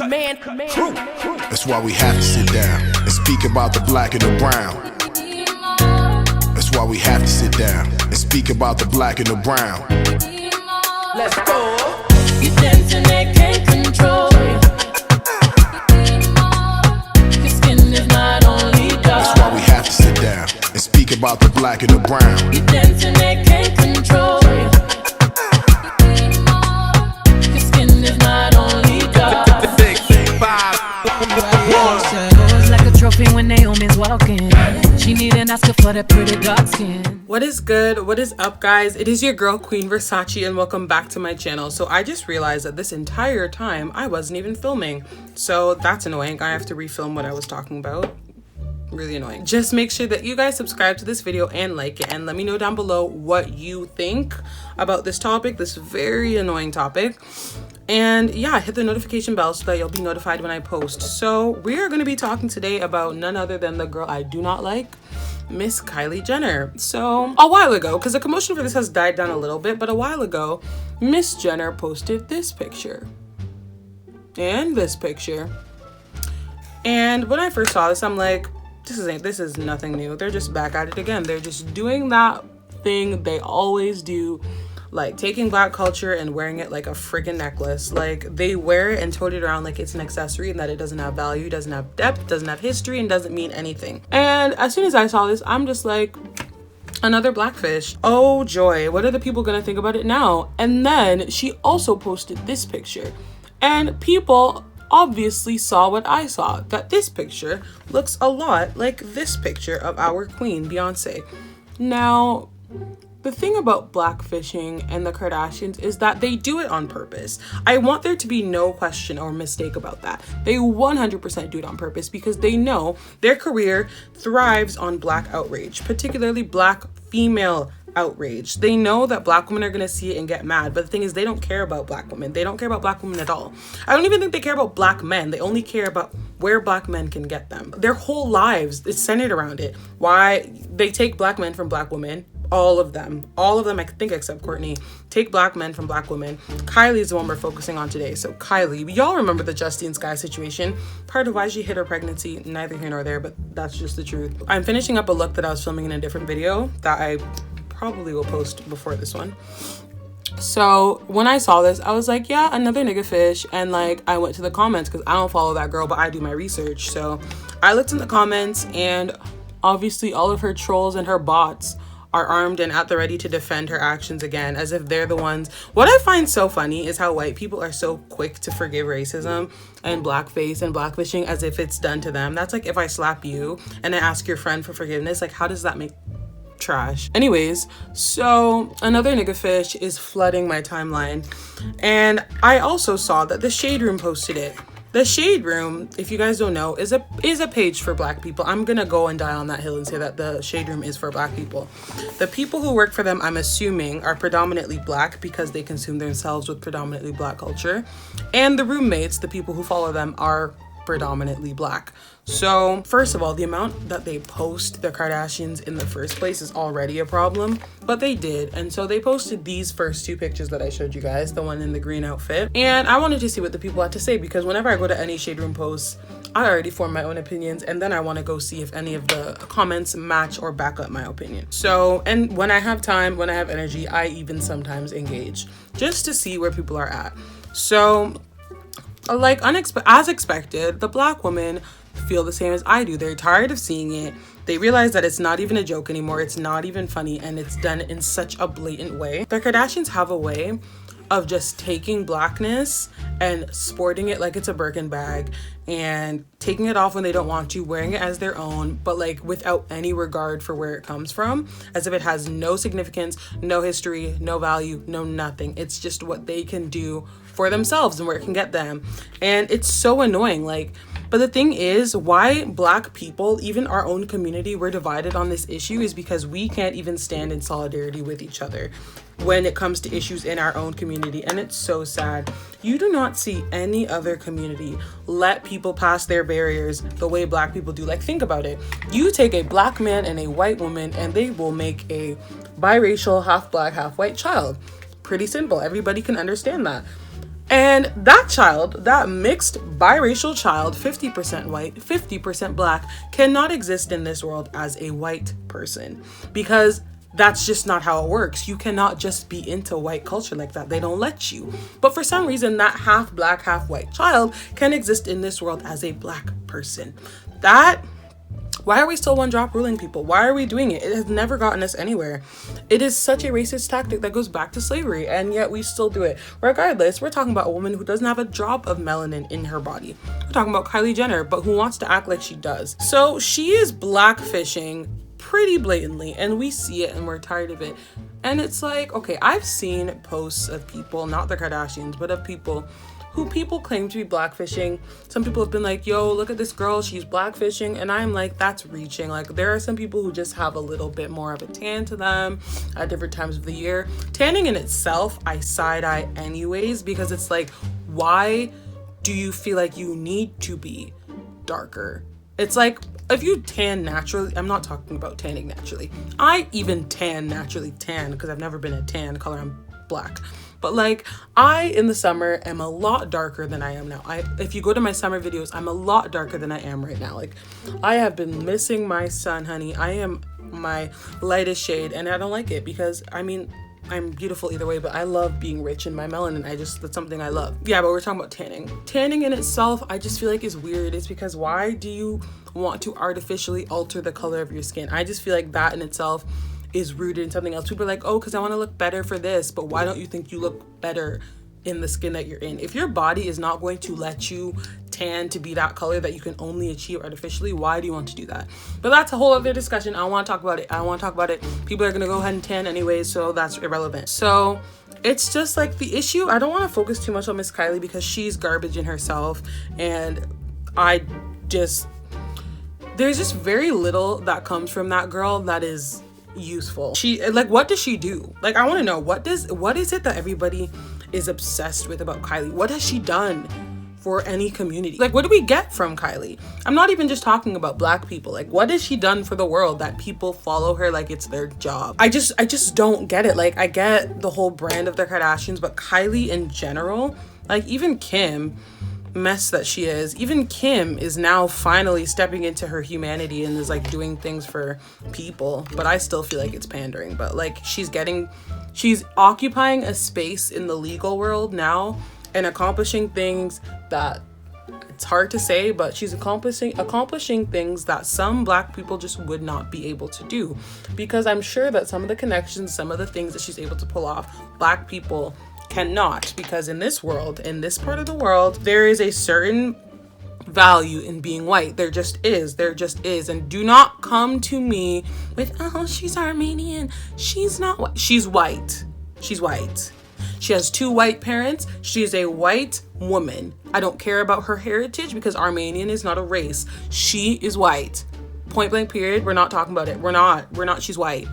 True. That's why we have to sit down and speak about the black and the brown. That's why we have to sit down and speak about the black and the brown. Let's go. You dancing, they can't control you. Your skin is not only dark. That's why we have to sit down and speak about the black and the brown. You dancing, they can't control you. Your skin is not only dark. Goes like a trophy when Naomi's walking. She need an Oscar for that pretty dark skin. What is good? What is up, guys? It is your girl Queen Versachi and welcome back to my channel. So I just realized that this entire time I wasn't even filming, so that's annoying. I have to refilm what I was talking about. Really annoying. Just make sure that you guys subscribe to this video and like it, and let me know down below what you think about this topic, this very annoying topic. And yeah, hit the notification bell so that you'll be notified when I post. So we are going to be talking today about none other than the girl I do not like, Miss Kylie Jenner. So a while ago, because the commotion for this has died down a little bit, but a while ago, Miss Jenner posted this picture and this picture. And when I first saw this, I'm like, this is nothing new. They're just back at it again. They're just doing that thing they always do, like taking black culture and wearing it like a freaking necklace. Like they wear it and tote it around like it's an accessory and that it doesn't have value, doesn't have depth, doesn't have history, and doesn't mean anything. And as soon as I saw this, I'm just like, another blackfish. Oh joy, what are the people gonna think about it now? And then she also posted this picture, and people obviously saw what I saw, that this picture looks a lot like this picture of our queen, Beyonce. Now, the thing about blackfishing and the Kardashians is that they do it on purpose. I want there to be no question or mistake about that. They 100% do it on purpose because they know their career thrives on black outrage, particularly black female outrage. They know that black women are going to see it and get mad, but the thing is, they don't care about black women. They don't care about black women at all. I don't even think they care about black men. They only care about where black men can get them. Their whole lives is centered around it. Why they take black men from black women. All of them, I think, except Courtney, take black men from black women. Kylie's the one we're focusing on today. So Kylie, y'all remember the Justine Skye situation. Part of why she hid her pregnancy, neither here nor there, but that's just the truth. I'm finishing up a look that I was filming in a different video that I probably will post before this one. So when I saw this, I was like, yeah, another nigga fish. And like, I went to the comments because I don't follow that girl, but I do my research. So I looked in the comments, and obviously all of her trolls and her bots are armed and at the ready to defend her actions again, as if they're the ones. What I find so funny is how white people are so quick to forgive racism and blackface and blackfishing as if it's done to them. That's like if I slap you and I ask your friend for forgiveness, like how does that make trash? Anyways, so another nigga fish is flooding my timeline, and I also saw that the Shade Room posted it. The Shade Room, if you guys don't know, is a page for black people. I'm gonna go and die on that hill and say that the Shade Room is for black people. The people who work for them, I'm assuming, are predominantly black because they consume themselves with predominantly black culture. And the roommates, the people who follow them, are predominantly black. So first of all, the amount that they post the Kardashians in the first place is already a problem, but they did. And so they posted these first two pictures that I showed you guys, the one in the green outfit. And I wanted to see what the people had to say, because whenever I go to any Shade Room posts, I already form my own opinions, and then I want to go see if any of the comments match or back up my opinion. So, and when I have time, when I have energy, I even sometimes engage just to see where people are at. So like as expected, the black women feel the same as I do. They're tired of seeing it. They realize that it's not even a joke anymore. It's not even funny, and it's done in such a blatant way. The Kardashians have a way of just taking blackness and sporting it like it's a Birkin bag and taking it off when they don't want to, wearing it as their own, but like without any regard for where it comes from, as if it has no significance, no history, no value, no nothing. It's just what they can do for themselves and where it can get them. And it's so annoying. Like, but the thing is, why black people, even our own community, we're divided on this issue is because we can't even stand in solidarity with each other when it comes to issues in our own community. And it's so sad. You do not see any other community let people pass their barriers the way black people do. Like, think about it. You take a black man and a white woman and they will make a biracial, half black, half white child. Pretty simple. Everybody can understand that. And that child, that mixed biracial child, 50% white, 50% black, cannot exist in this world as a white person, because that's just not how it works. You cannot just be into white culture like that. They don't let you. But for some reason, that half black, half white child can exist in this world as a black person. Why are we still one drop ruling people? Why are we doing it? It has never gotten us anywhere. It is such a racist tactic that goes back to slavery, and yet we still do it. Regardless, we're talking about a woman who doesn't have a drop of melanin in her body. We're talking about Kylie Jenner, but who wants to act like she does. So she is blackfishing pretty blatantly, and we see it and we're tired of it. And it's like, okay, I've seen posts of people, not the Kardashians, but of people who claim to be blackfishing. Some people have been like, yo, look at this girl, she's blackfishing. And I'm like, that's reaching. Like, there are some people who just have a little bit more of a tan to them at different times of the year. Tanning in itself, I side-eye anyways, because it's like, why do you feel like you need to be darker? It's like, if you tan naturally, I'm not talking about tanning naturally. I even naturally tan because I've never been a tan color, I'm black. But like, I in the summer am a lot darker than I am now. If you go to my summer videos, I'm a lot darker than I am right now. Like, I have been missing my sun, honey. I am my lightest shade, and I don't like it because, I mean, I'm beautiful either way, but I love being rich in my melanin. That's something I love. Yeah, but we're talking about tanning. Tanning in itself, I just feel like is weird. It's because why do you want to artificially alter the color of your skin? I just feel like that in itself is rooted in something else. People are like, oh, because I want to look better for this, but why don't you think you look better in the skin that you're in? If your body is not going to let you tan to be that color that you can only achieve artificially, why do you want to do that? But that's a whole other discussion. I don't want to talk about it. People are going to go ahead and tan anyways, so that's irrelevant. So it's just like the issue. I don't want to focus too much on Miss Kylie because she's garbage in herself, and there's just very little that comes from that girl that is useful. What does she do? Like, I want to know, what is it that everybody is obsessed with about Kylie? What has she done for any community? Like, what do we get from Kylie? I'm not even just talking about black people. Like, what has she done for the world that people follow her like it's their job? I just don't get it. Like, I get the whole brand of the Kardashians, but Kylie in general, like, even Kim, mess that she is, even Kim is now finally stepping into her humanity and is like doing things for people, but I still feel like it's pandering. But like, she's occupying a space in the legal world now and accomplishing things that it's hard to say, but she's accomplishing things that some black people just would not be able to do, because I'm sure that some of the connections, some of the things that she's able to pull off, black people cannot, because in this world, in this part of the world, there is a certain value in being white. There just is. And do not come to me with, oh, she's Armenian. She's not white. She's white. She has 2 white parents. She is a white woman. I don't care about her heritage because Armenian is not a race. She is white. Point blank period. We're not talking about it. We're not. She's white.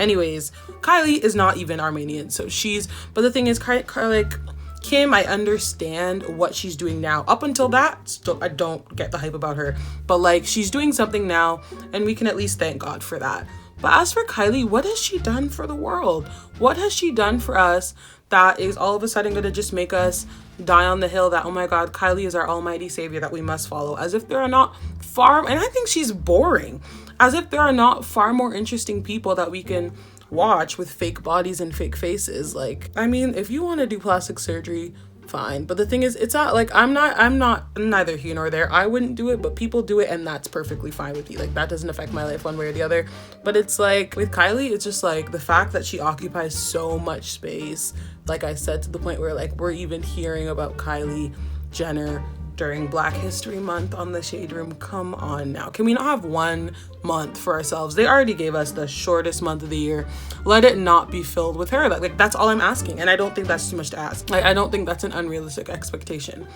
Anyways, Kylie is not even Armenian, but the thing is, like, Kim, I understand what she's doing now. Up until that, still, I don't get the hype about her, but like, she's doing something now, and we can at least thank God for that. But as for Kylie, what has she done for the world? What has she done for us that is all of a sudden going to just make us die on the hill that, oh my God, Kylie is our almighty savior that we must follow, as if there are not and I think she's boring, as if there are not far more interesting people that we can watch with fake bodies and fake faces. Like, I mean, if you want to do plastic surgery, fine. But the thing is, it's not like, I'm not neither here nor there. I wouldn't do it, but people do it, and that's perfectly fine with me. Like, that doesn't affect my life one way or the other. But it's like, with Kylie, it's just like the fact that she occupies so much space, like I said, to the point where like we're even hearing about Kylie Jenner during Black History Month on the Shade Room. Come on now. Can we not have 1 month for ourselves? They already gave us the shortest month of the year. Let it not be filled with her. Like, that's all I'm asking. And I don't think that's too much to ask. Like, I don't think that's an unrealistic expectation.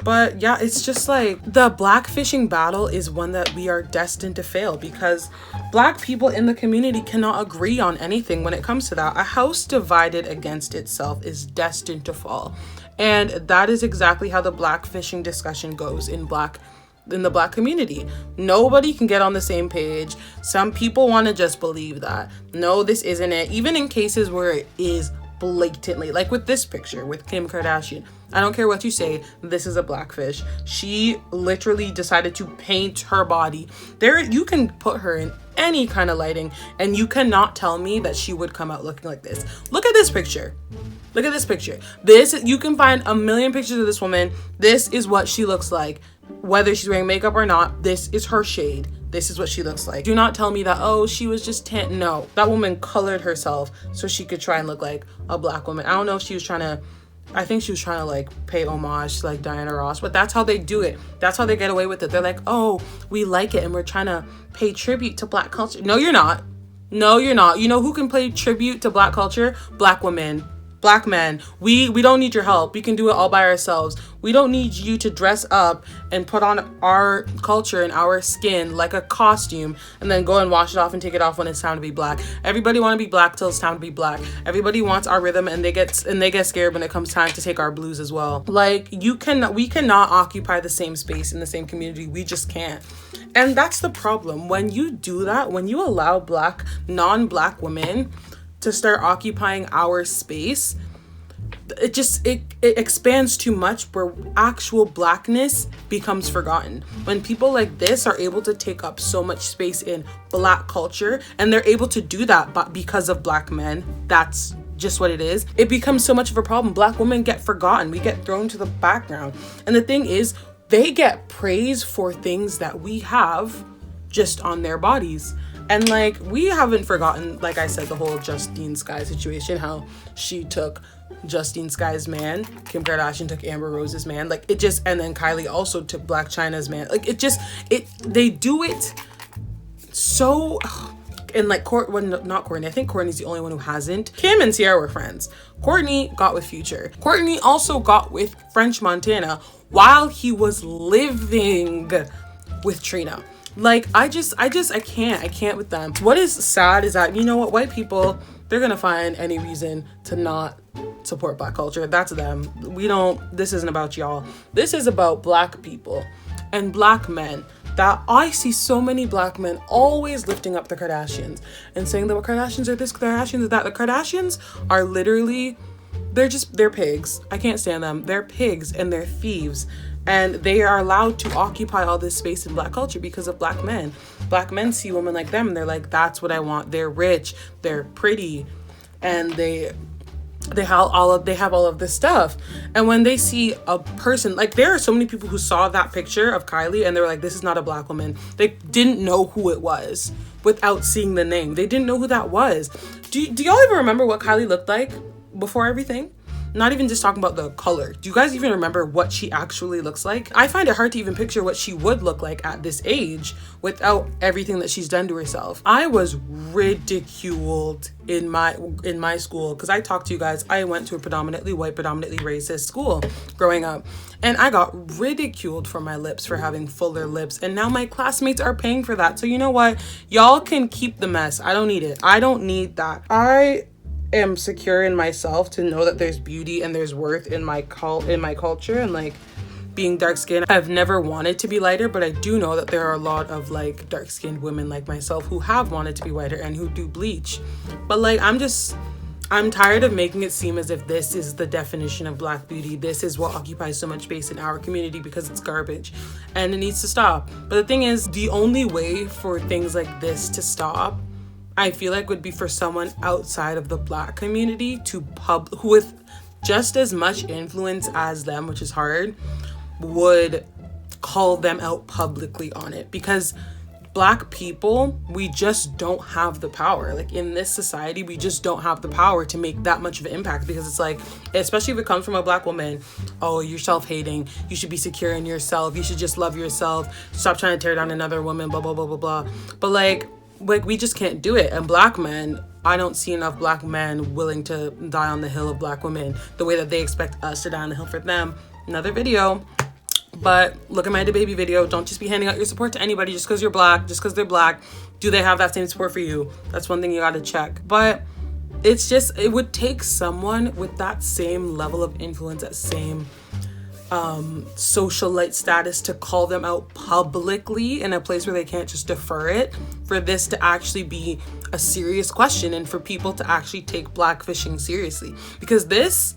But yeah, it's just like, the blackfishing battle is one that we are destined to fail, because black people in the community cannot agree on anything when it comes to that. A house divided against itself is destined to fall. And that is exactly how the blackfishing discussion goes in the black community. Nobody can get on the same page. Some people want to just believe that, no, this isn't it. Even in cases where it is blatantly. Like with this picture with Kim Kardashian, I don't care what you say, this is a blackfish. She literally decided to paint her body. There, you can put her in any kind of lighting and you cannot tell me that she would come out looking like this. Look at this picture. Look at this picture. This, you can find a million pictures of this woman. This is what she looks like. Whether she's wearing makeup or not, this is her shade. This is what she looks like. Do not tell me that, oh, she was just tan. No, that woman colored herself so she could try and look like a black woman. I don't know if she was trying to, I think she was trying to like pay homage to like Diana Ross, but that's how they do it. That's how they get away with it. They're like, oh, we like it and we're trying to pay tribute to black culture. No, you're not. No, you're not. You know who can pay tribute to black culture? Black women. Black men, we don't need your help. We can do it all by ourselves. We don't need you to dress up and put on our culture and our skin like a costume and then go and wash it off and take it off when it's time to be black. Everybody want to be black till it's time to be black. Everybody wants our rhythm and they get scared when it comes time to take our blues as well. Like we cannot occupy the same space in the same community. We just can't. And that's the problem. When you do that, when you allow non-black women to start occupying our space, it expands too much where actual blackness becomes forgotten. When people like this are able to take up so much space in black culture and they're able to do that but because of black men, that's just what it is. It becomes so much of a problem. Black women get forgotten. We get thrown to the background. And the thing is, they get praise for things that we have just on their bodies. And like, we haven't forgotten, like I said, the whole Justine Skye situation, how she took Justine Skye's man, Kim Kardashian took Amber Rose's man, like it just, and then Kylie also took Blac Chyna's man. Like they do it so, and like not Kourtney, I think Kourtney's the only one who hasn't. Kim and Ciara were friends. Kourtney got with Future. Kourtney also got with French Montana while he was living with Trina. Like, I can't with them. What is sad is that, you know what, white people, they're gonna find any reason to not support black culture. That's them. This isn't about y'all. This is about black people and black men. That I see so many black men always lifting up the Kardashians and saying that the Kardashians are this, Kardashians are that. The Kardashians are literally, they're pigs. I can't stand them. They're pigs and they're thieves. And they are allowed to occupy all this space in black culture because of black men. Black men see women like them and they're like, that's what I want. They're rich, they're pretty, and they have all of this stuff. And when they see a person, like there are so many people who saw that picture of Kylie and they were like, this is not a black woman. They didn't know who it was without seeing the name. They didn't know who that was. Do y'all even remember what Kylie looked like before everything? Not even just talking about the color. Do you guys even remember what she actually looks like? I find it hard to even picture what she would look like at this age without everything that she's done to herself. I was ridiculed in my school because I talked to you guys. I went to a predominantly white, predominantly racist school growing up. And I got ridiculed for my lips, for having fuller lips. And now my classmates are paying for that. So you know what? Y'all can keep the mess. I don't need it. I don't need that. I am secure in myself to know that there's beauty and there's worth in my culture and like being dark skinned. I've never wanted to be lighter, but I do know that there are a lot of like dark skinned women like myself who have wanted to be whiter and who do bleach. But like, I'm tired of making it seem as if this is the definition of black beauty. This is what occupies so much space in our community because it's garbage and it needs to stop. But the thing is, the only way for things like this to stop, I feel like, would be for someone outside of the black community to who with just as much influence as them, which is hard, would call them out publicly on it. Because black people, we just don't have the power. Like in this society, we just don't have the power to make that much of an impact, because it's like, especially if it comes from a black woman, oh, you're self-hating, you should be secure in yourself, you should just love yourself, stop trying to tear down another woman, blah blah blah blah blah. But like we just can't do it. And black men, I don't see enough black men willing to die on the hill of black women the way that they expect us to die on the hill for them. Another video. But look at my DaBaby video. Don't just be handing out your support to anybody just because you're black, just because they're black. Do they have that same support for you? That's one thing you got to check. But it's just, it would take someone with that same level of influence, that same socialite status to call them out publicly in a place where they can't just defer it, for this to actually be a serious question and for people to actually take blackfishing seriously, because this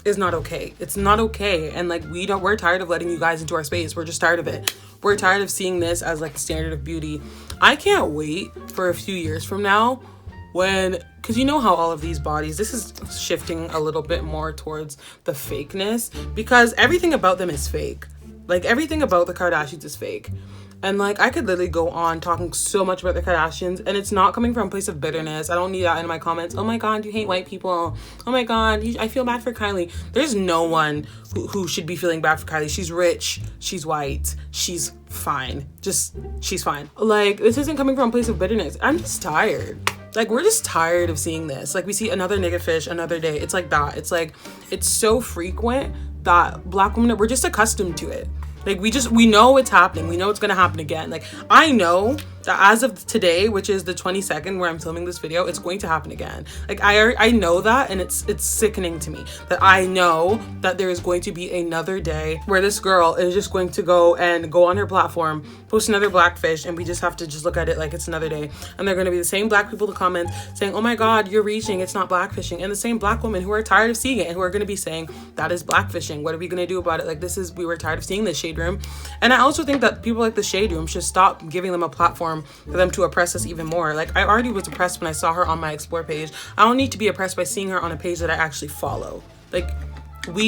is not okay. It's not okay. And like, we're tired of letting you guys into our space. We're just tired of it. We're tired of seeing this as like the standard of beauty. I can't wait for a few years from now because you know how all of these bodies, this is shifting a little bit more towards the fakeness, because everything about them is fake. Like, everything about the Kardashians is fake. And like, I could literally go on talking so much about the Kardashians, and it's not coming from a place of bitterness. I don't need that in my comments. Oh my God, you hate white people. Oh my God, I feel bad for Kylie. There's no one who should be feeling bad for Kylie. She's rich. She's white. She's fine. She's fine. Like, this isn't coming from a place of bitterness. I'm just tired. Like, we're just tired of seeing this. Like, we see another nigga fish another day. It's like that. It's like, it's so frequent that Black women, we're just accustomed to it. Like, we know it's happening. We know it's going to happen again. Like, I know that as of today, which is the 22nd where I'm filming this video, it's going to happen again. Like, I know that, and it's sickening to me that I know that there is going to be another day where this girl is just going to go on her platform, post another blackfish, and we just have to just look at it like it's another day. And they're going to be the same Black people to comment saying, oh my God, you're reaching, it's not blackfishing. And the same Black women who are tired of seeing it and who are going to be saying, that is blackfishing. What are we going to do about it? Like, we were tired of seeing this shade room. And I also think that people like the shade room should stop giving them a platform for them to oppress us even more. Like, I already was oppressed when I saw her on my explore page. I don't need to be oppressed by seeing her on a page that I actually follow. Like,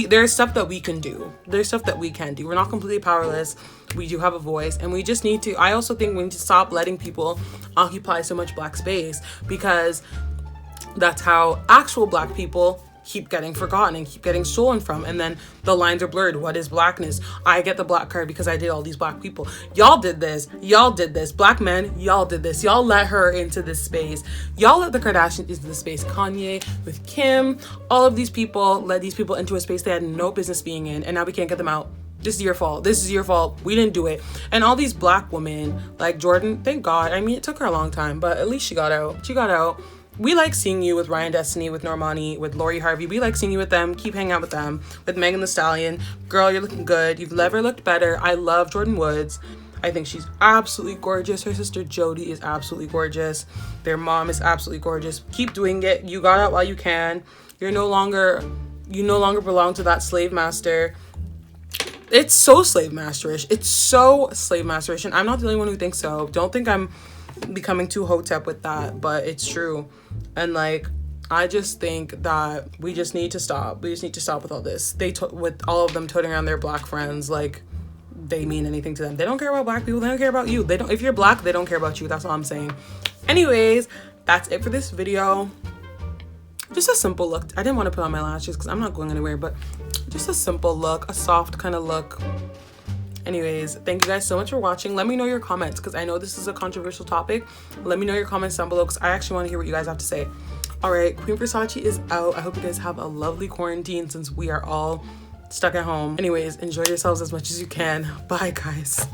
there's stuff that we can do. There's stuff that we can do. We're not completely powerless. We do have a voice, and we just need to, I also think we need to stop letting people occupy so much Black space, because that's how actual Black people keep getting forgotten and keep getting stolen from, and then the lines are blurred. What is Blackness? I get the Black card because I did all these Black people. Y'all did this. Black men, y'all did this. Y'all let her into this space. Y'all let the Kardashians into the space. Kanye with Kim, all of these people let these people into a space they had no business being in, and now we can't get them out. This is your fault. This is your fault. We didn't do it. And all these Black women like Jordan, thank God. I mean, it took her a long time, but at least she got out. She got out. We like seeing you with Ryan Destiny, with Normani, with Lori Harvey. We like seeing you with them. Keep hanging out with them. With Megan Thee Stallion. Girl, you're looking good. You've never looked better. I love Jordan Woods. I think she's absolutely gorgeous. Her sister Jody is absolutely gorgeous. Their mom is absolutely gorgeous. Keep doing it. You got out while you can. You no longer belong to that slave master. It's so slave masterish. It's so slave masterish. And I'm not the only one who thinks so. Don't think I'm becoming too hotep with that, but it's true. And like, I just think that we just need to stop. We just need to stop with all this. With all of them toting around their Black friends like they mean anything to them. They don't care about Black people. They don't care about you. If you're Black, they don't care about you. That's all I'm saying. Anyways, that's it for this video. Just a simple look. I didn't want to put on my lashes because I'm not going anywhere, but just a simple look, a soft kind of look. Anyways, thank you guys so much for watching. Let me know your comments, because I know this is a controversial topic. Let me know your comments down below, because I actually want to hear what you guys have to say. All right, Queen Versachi is out. I hope you guys have a lovely quarantine since we are all stuck at home. Anyways, enjoy yourselves as much as you can. Bye, guys.